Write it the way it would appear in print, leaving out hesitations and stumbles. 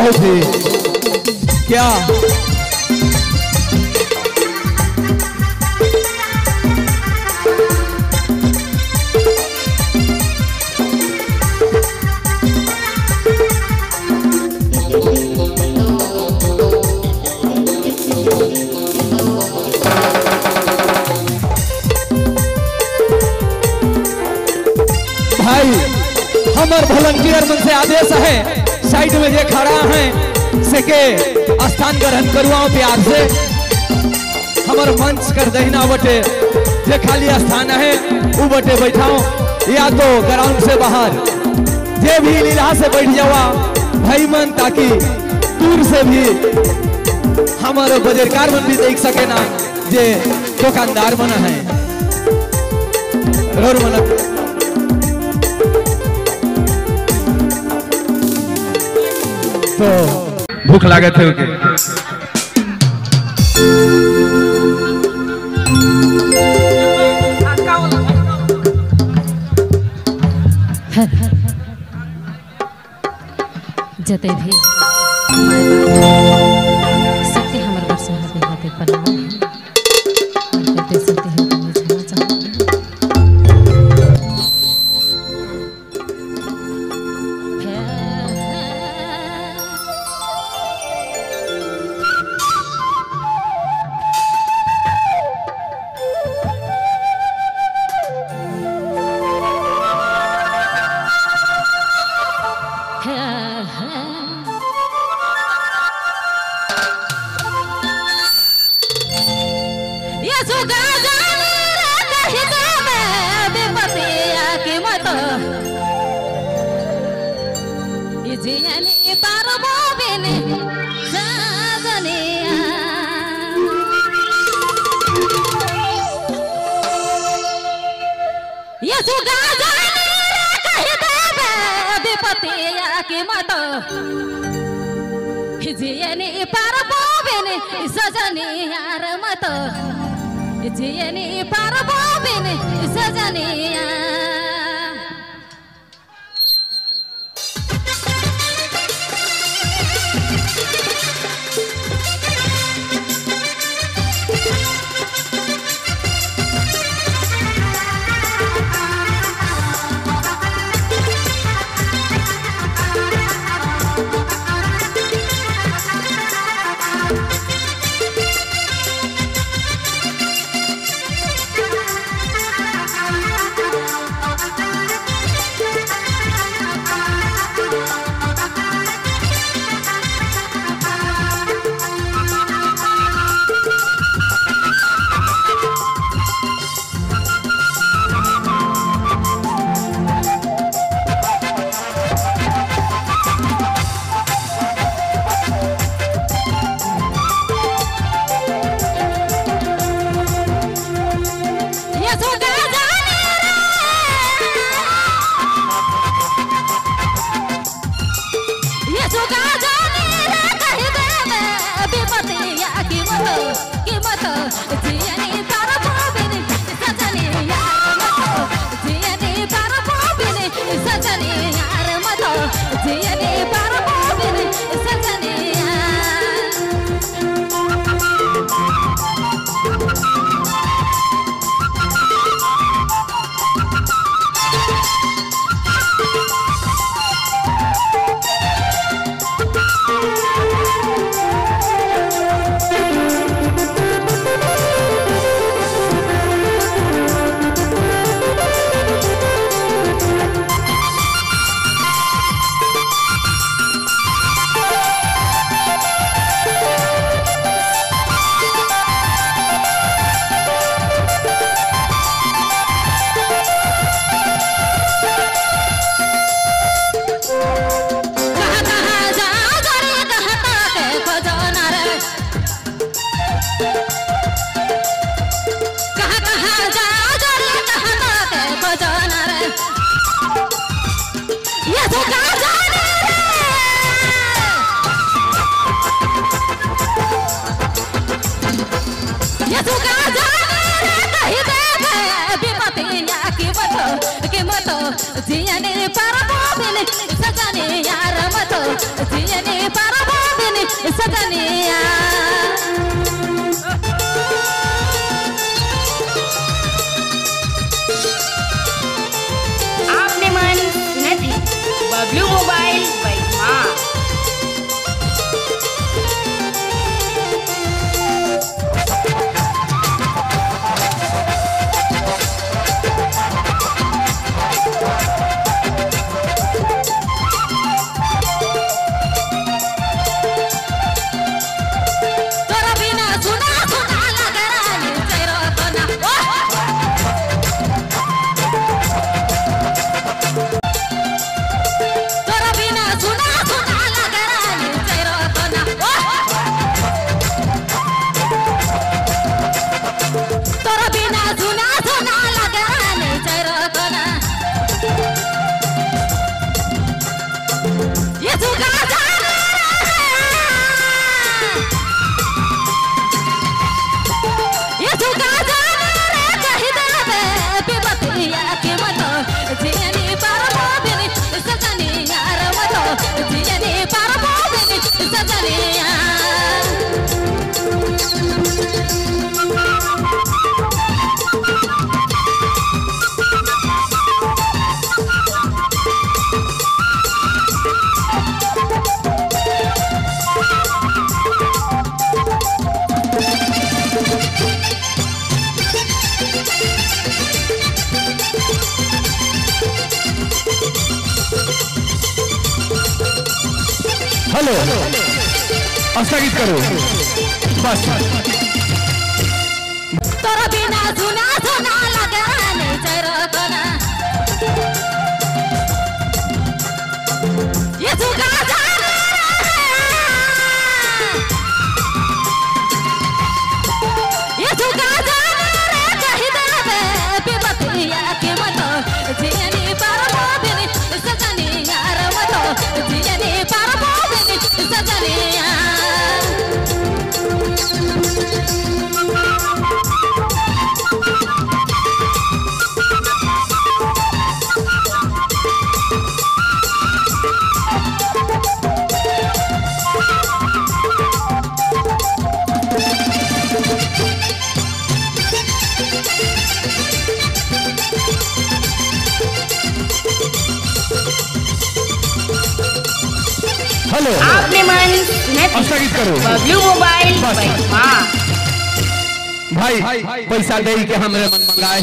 बहुत ही क्या भाई हमार वॉलंटियर मन से आदेश है साइड में जे खड़ा है से के स्थान ग्रहण करवाओ प्यार से। हमार मंच कर दहिना बटे जे खाली स्थान है वो बटे बैठाओ या तो ग्राउंड से बाहर जे भी लीला से बैठ जावा भाई मन, ताकि दूर से भी हमारे बजरकार मन भी देख सके ना जे दुकानदार मन है और मन तो भूख लागत है उनके। जते भी सत्य हमर वर्ष हाथे हाथे पन्ना और कहते सत्य है मुझे जाना के मत मत जियने परबो बिन सजने यार मत जियने परबो बिन सजने आपने मन नहीं बबलू मोबाइल बैठा हेलो स्थगित करो बस तोरा बिना सुना सुना लगाने चरकना ये सुगा जाना ये सुगा जाना रे कहि देबे पिबतिया के मत जियनी परबो बिन सजनी यार मत जियनी परबो बिन सजनी हेलो आपने मन नहीं स्थगित करो बबलू मोबाइल बैठा भाई पैसा दे के हमरे मन मंगाए